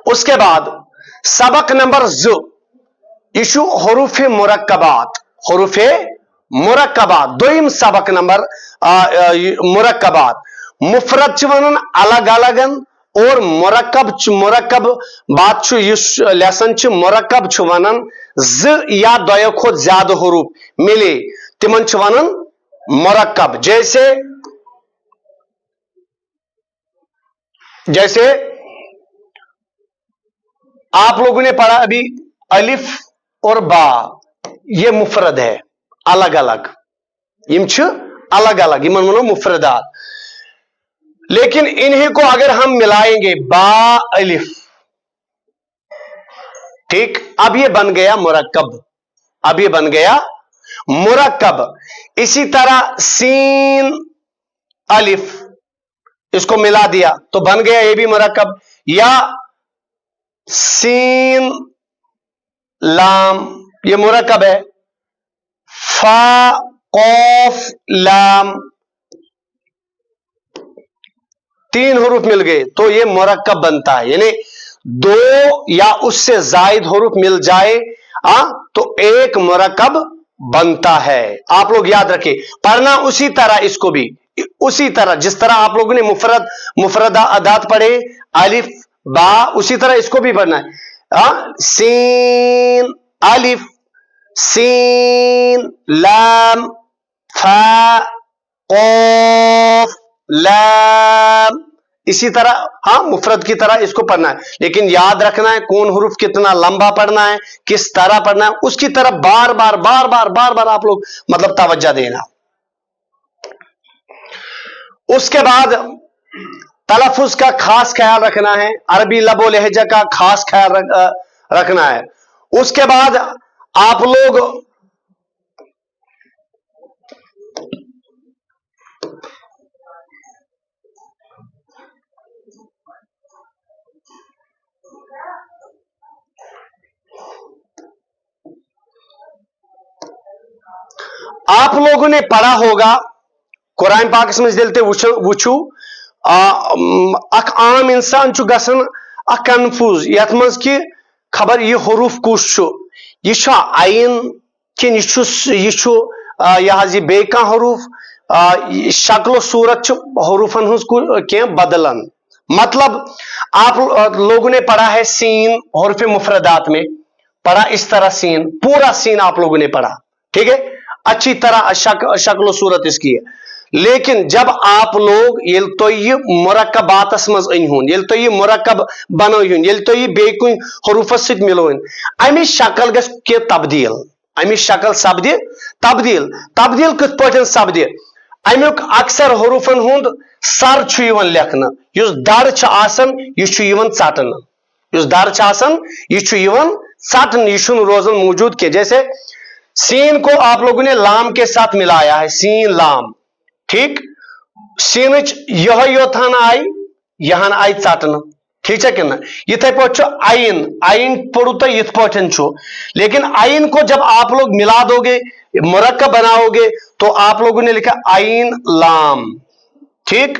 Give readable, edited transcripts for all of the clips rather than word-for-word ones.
उसके बाद सबक नंबर ज यह हरूफ मुरक्कबात, हरूफ मुरक्कबात दोयम सबक नंबर मुरक्कबात। मुफरत वन अलग अलग और मुरक्कब बात लेसन मुरक्कब वन ज या दो खोत ज्यादा हरूफ मिले तिमन वन मुरक्कब। जैसे जैसे आप लोगों ने पढ़ा अभी अलिफ और बा, ये मुफरद है, अलग अलग अलग अलग इमन मनो मुफरदात। लेकिन इन्हीं को अगर हम मिलाएंगे बा अलिफ, ठीक, अब ये बन गया मुरक्कब, अब ये बन गया मुरक्कब। इसी तरह सीन अलिफ, इसको मिला दिया तो बन गया ये भी मुरक्कब। या सीन लाम, ये मुरक्कब है। फा कौफ लाम, तीन हरूफ मिल गए तो ये मुरक्कब बनता है। यानी दो या उससे जायद हरूफ मिल जाए तो एक मुरक्कब बनता है। आप लोग याद रखें, पढ़ना उसी तरह, इसको भी उसी तरह जिस तरह आप लोगों ने मुफरदा अदात पढ़े अलिफ बा, उसी तरह इसको भी पढ़ना है। सीन अलिफ, सीन लाम, फा कौफ लाम, इसी तरह मुफरद की तरह इसको पढ़ना है। लेकिन याद रखना है कौन हरूफ कितना लंबा पढ़ना है, किस तरह पढ़ना है, उसकी तरफ बार बार बार बार बार बार आप लोग मतलब तवज्जो देना। उसके बाद तलफ़ुज़ का खास ख्याल रखना है, अरबी लबो लहजा का खास ख्याल रखना है। उसके बाद आप लोग आप लोगों ने पढ़ा होगा कुरान पाक में दिलते वुचू अख आम इंसान गसन कन्फ्यूज यथ मज कि खबर यह हरूफ कुछ यह आइन कि यह बे कह हरूफ शक्ल सूरत हरूफन हज बदलन। मतलब आप लोगों ने पढ़ा है सीन हरूफ मुफरदात में पढ़ा इस तरह सीन, पूरा सीन आप लोगों ने पढ़ा, ठीक है, अच्छी तरह शक्ल सूरत इसकी है। लेकिन जब आप लोग ये तो ये मुरक्कबात मज अनहुन, ये तो ये मुरक्कब बनोन, ये तो ये बे कुन हरूफस सत मिलोन, अमि शक्ल गस के तब्दील, अमि शक्ल सपदि तब्दील, तब्दील कित पठन सपदि अमुक अक्सर हरूफन हुंद सर छु लेखन, युस दर छ आसन यह छु चटन, युस दर छ आसन यह छु चटन, यह रोजन मौजूद के। जैसे सीन को आप लोगों ने लाम के साथ मिलाया है, सीन लाम, ठीक, सीन यह योथान आई यहान आई चटन, ठीक है कि ना। इथे पे आइन, आइन पढ़ू तो इत पठन छो, लेकिन आइन को जब आप लोग मिला दोगे मुरक्कब बनाओगे तो आप लोगों ने लिखा आइन लाम, ठीक,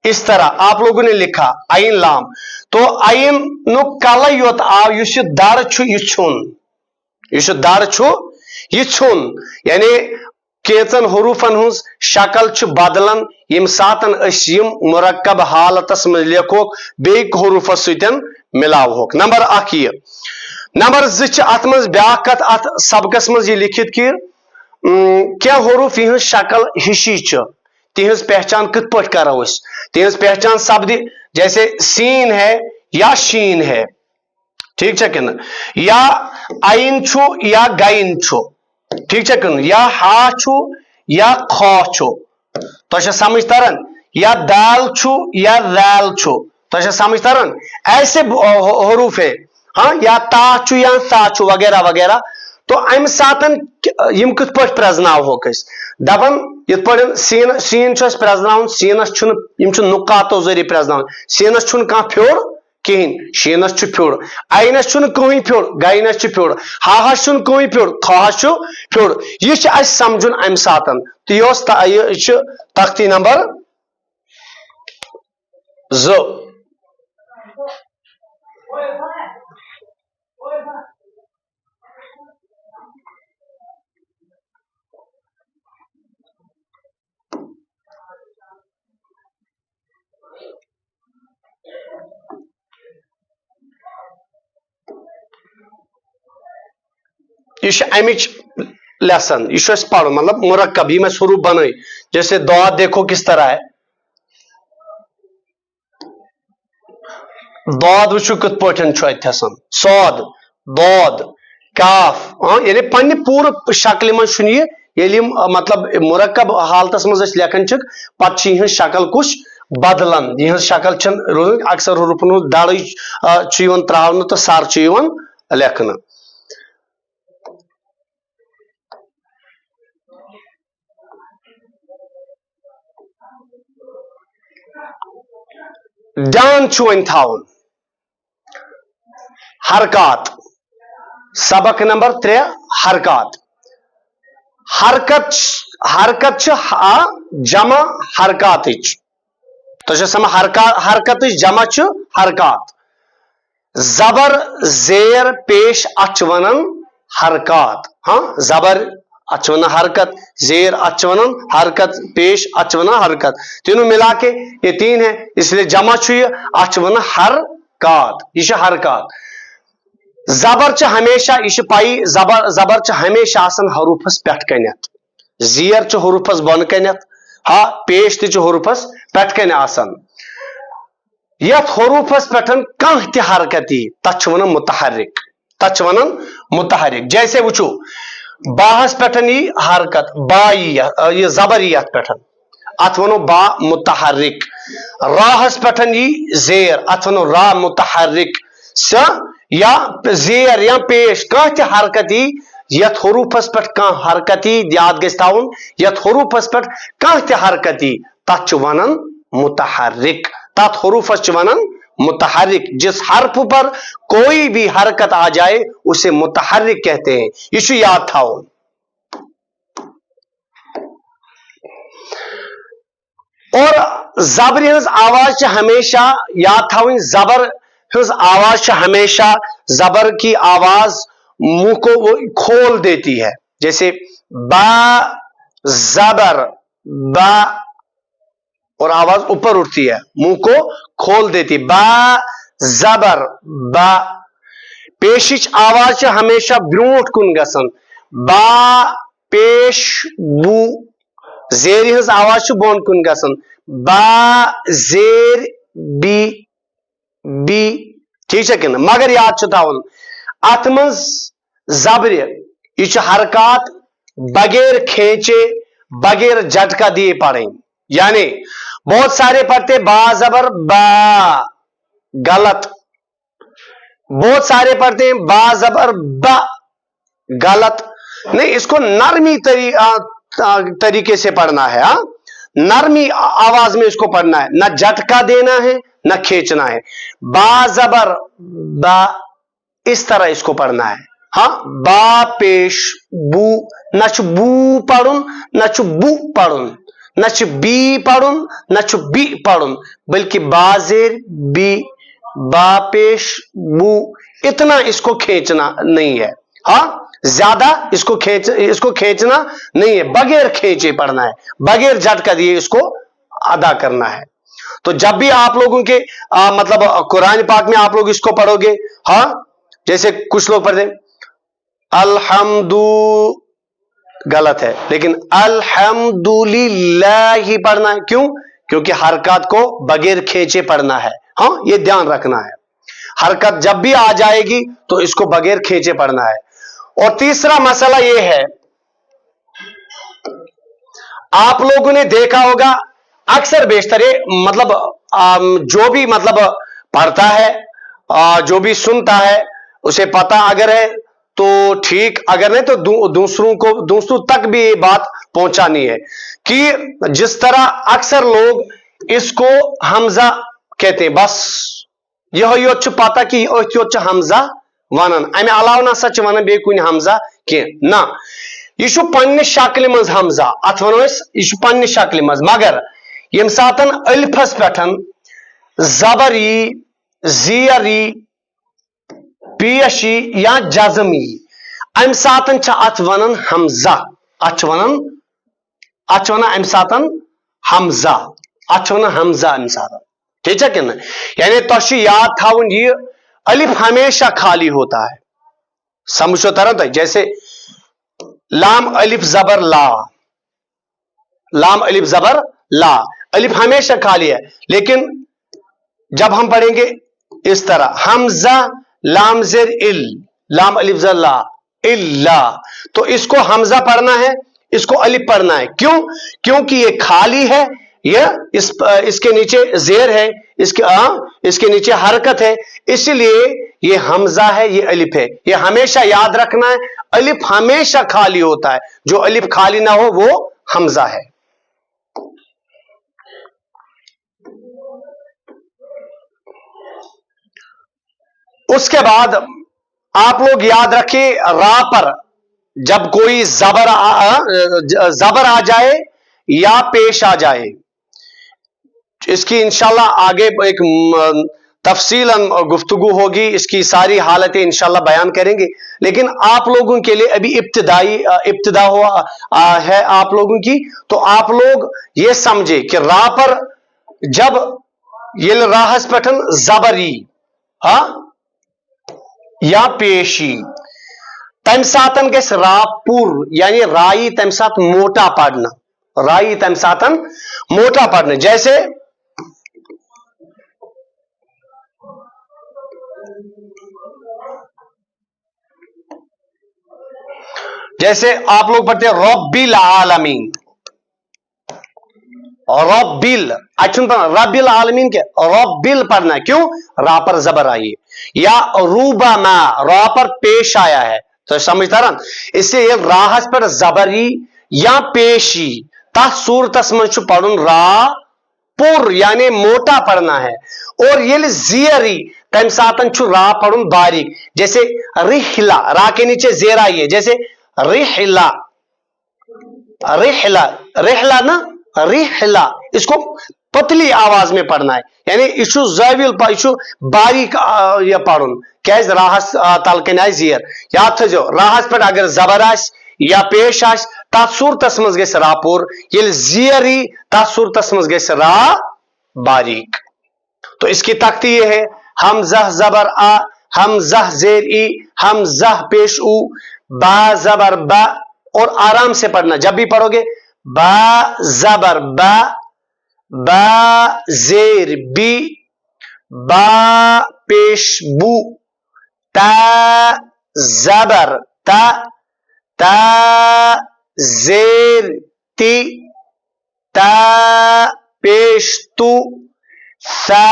इस तरह आप लोगों ने लिखा आइन लाम। तो आइन नु कल योत आव युस दर छु यह छुन, युस दर छु यह छुन, यानी केचन हरूफन हुज शक्ल छु बदलन यम सातन यम मुरक्कब हालतस में लेखो बे हरूफस सतन मिलाव होक। नंबर अख यह। नंबर ज अत मज ब्याख कत अत सबकस मज यह लिखित कि क्या हरूफ यह शक्ल हिशी तिहज पहचान कित पट करो, तिहज पहचान सपदि जैसे सीन है या शीन है, ठीक है कि ना, या आइन छु या गाइन छु, ठीक है कि ना, या हा छु या खौ छु, तो समझ तरन, या दाल छु या दाल छु, तो समझ तरन, ऐसे हरूफ है, हाँ, या ता छु या सा छु वगैरह वगैरह। तो अम सातन यम कित पट प्रजनाव होक दपन इत पट सीन सीन प्रजनावन, सीनस छुन यम छु नुकातो जरिए प्रजनावन, सीनस छुन कहां फ्योड़ कहीं, शीनस छु फ्योड़, आइनस छुन कहीं फ्योड़, गाइनस छु फ्योड़, हाहस छुन कहीं फ्योड़, खाहस छु फ्योड़। यह समझुन अम सातन। तो यह तख्ती नंबर ज। یہ امچ لیسن یہ پڑھ مطلب مرکب یہ حروف بن جیسے دعا دیکھو کس طرح ہے دود وچو کت پٹن اتھسن صاد دود کاف یعنی پنہ پور شکل من یہ مطلب مرکب حالتس مز لکھن پتہ یہ شکل کش بدلن یہ شکل روزان اکثر حروفن ہز دڑ تراؤن تو سر لکھن دھیان ون تھاؤن حرکات سبق نمبر 3 حرکات حرکت جمع حرکات تو سم حرکت جمع حرکات زبر زیر پیش اچ ونن حرکات ہاں زبر اچ ونن حرکت زیر اچ ونن حرکت پیش اچ ونن حرکت تینوں ملا کے یہ 3 ہے اس لیے جمع یہ اچ ونن حرکات یہ حرکات زبر ہمیشہ یہ پائی زبر ہمیشہ آسان حروفس پٹ کنت زیر حروفس بن کنت ہاں پیش تہ حروفس پٹ کن آسان یت حروفس پٹھن کانٛہہ تہ حرکت یی تتھ ونان متحرک تتھ ونان متحرک جیسے وچو باہس پٹھن یی حرکت با یہ زبر یی ات پٹھن ات ونو با متحرک راہس پٹھن یی زیر ات ونو را متحرک یا زیر یا پیش کانٛہہ تہ حرکت یی یت حروفس پٹ کانٛہہ حرکت یی یاد گژھِ تھاوُن یت حروفس پٹ کانٛہہ تہ حرکت یی تتھ چھ ونان متحرک تات حروفس ونان متحرک جس حرف پر کوئی بھی حرکت آ جائے اسے متحرک کہتے ہیں یہ یاد تھاؤن اور زبر ہز آواز ہمیشہ یاد تھاؤن زبر ہز آواز ہمیشہ زبر کی آواز منہ کو وہ کھول دیتی ہے جیسے با زبر با اور آواز اوپر اٹھتی ہے منہ کو کھول دیتی با زبر با پیشچ آواز ہمیشہ بروٹ کن گسن با پیش بو زیر ہز آواز بون کن گسن با زیر بی بی ٹھیک ہے کہ مگر یاد تھاؤن ات مز زبر یہ حرکات بغیر کھینچے بغیر جھٹکا دیے پڑھیں یعنی بہت سارے پڑھتے با زبر با غلط بہت سارے پڑھتے ہیں با زبر با غلط نہیں اس کو نرمی طریقے سے پڑھنا ہے ہاں نرمی آواز میں اس کو پڑھنا ہے نہ جھٹکا دینا ہے نہ کھینچنا ہے با زبر با اس طرح اس کو پڑھنا ہے ہاں با پیش بو نہ بو پڑھن نہ بو پڑھن نہ بی پڑھن نہ بی پڑھن بلکہ با زیر بی با پیش بو اتنا اس کو کھینچنا نہیں ہے ہاں زیادہ اس کو کھینچنا نہیں ہے بغیر کھینچے پڑھنا ہے بغیر جھٹکا دیے اس کو ادا کرنا ہے تو جب بھی آپ لوگوں کے مطلب قرآن پاک میں آپ لوگ اس کو پڑھو گے ہاں جیسے کچھ لوگ پڑھتے الحمدو غلط ہے لیکن الحمدللہ ہی پڑھنا ہے کیوں کیونکہ حرکات کو بغیر کھینچے پڑھنا ہے ہاں یہ دھیان رکھنا ہے حرکت جب بھی آ جائے گی تو اس کو بغیر کھینچے پڑھنا ہے اور تیسرا مسئلہ یہ ہے آپ لوگوں نے دیکھا ہوگا اکثر بیشتر مطلب جو بھی مطلب پڑھتا ہے جو بھی سنتا ہے اسے پتہ اگر ہے تو ٹھیک اگر نہیں تو دوسروں تک بھی یہ بات پہنچانی ہے کہ جس طرح اکثر لوگ اس کو حمزہ کہتے ہیں بس یہ پتہ کہ یہ حمزہ ونان امہ علاوہ نسا ونان بی کن حمزہ کی نہ یہ پنہ شکل مز حمزہ ات ونو یہ پنہ شکل مز مگر یم ساتن الفس پٹھن زبر یی زیر یی پیش یی یا جزم یی ام ساتن ات ونان حمزہ ات ونان ام ساتن حمزہ ات ونان حمزہ ام ساتن ٹھیک ہے کہ نا یعنی تو یاد تھاون یہ الف ہمیشہ خالی ہوتا ہے سمجھو ترن تو جیسے लाम अलिफ जबर ला, लाम अलिफ जबर ला, अलिफ हमेशा खाली है, लेकिन जब हम पढ़ेंगे इस तरह हमजा लाम जेर इल, लाम अलिफ जर ला इल्ला, तो इसको हमजा पढ़ना है, इसको अलिफ पढ़ना है। क्यों? क्योंकि ये खाली है, यह इसके नीचे जेर है, इसके नीचे हरकत है, इसलिए ये हमजा है, ये अलिफ है। ये हमेशा याद रखना है, अलिफ हमेशा खाली होता है, जो अलिफ खाली ना हो वो हमजा है। उसके बाद आप लोग याद रखिए, रा पर जब कोई जबर आ जाए या पेश आ जाए, इसकी इंशाल्लाह आगे एक तफसीलन गुफ्तगू होगी, इसकी सारी हालतें इंशाल्लाह बयान करेंगे। लेकिन आप लोगों के लिए अभी इब्तिदा हुआ है आप लोगों की, तो आप लोग ये समझे कि रा पर जब ये राहस पठन जबरी या पेशी, तम सातन गस रापुर यानी राई तम सात मोटा पढ़ना, राई तम सातन मोटा पढ़ना। जैसे आप लोग पढ़ते हैं रब्बिल आलमीन, रब्बिल, रब्बिल आलमीन के रब्बिल पढ़ना है, क्यों? रा पर जबर आई है। या रूबमा, रा पर पेश आया है, तो समझता रहा, इससे ये राहस पर जबरी या पेशी ता सूरतस मंच पढ़ुन रा पुर यानी मोटा पढ़ना है। और ये जियरी तम सातन छु रा पढ़ुन बारीक, जैसे रिहला, रा के नीचे जेर आई है, जैसे रिहला, रिहला, रिहला ना रिहला, इसको पतली आवाज में पढ़ना है, यानी इशु ज़ाविल इशु बारीक या पढ़ुन, कैज राहस तलकन आय जियर। याद थो राहस पर अगर जबर आस या पेश आस तथ सूरतस मज गस रा पुर, ये जियरी तथ सूरतस मज गस रा बारीक। तो इसकी तख्ती ये है, हमज़ह जबर आ, हमज़ह जेर ई, हमज़ह पेश उ, बा जबर बा, और आराम से पढ़ना, जब भी पढ़ोगे बा जबर बा, बा जेर बी, बा पेश बू, ता जबर ता, ता जेर ती, ता पेश तू, सा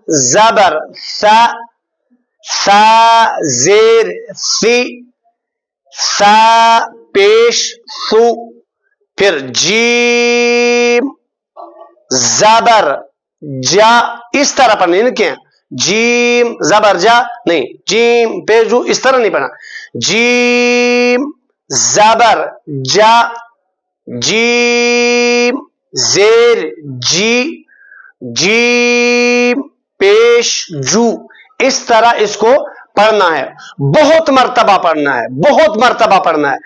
जबर सा, सा जेर सी, सा पेश सु, फिर जीम जबर जा, इस तरह पढ़ना, नहीं क्या जीम जबर जा नहीं, जीम पेजू इस तरह नहीं पढ़ना, जीम जबर जा, जीम जेर जी, जीम पेश जू, इस तरह इसको पढ़ना है। बहुत मर्तबा पढ़ना है, बहुत मर्तबा पढ़ना है।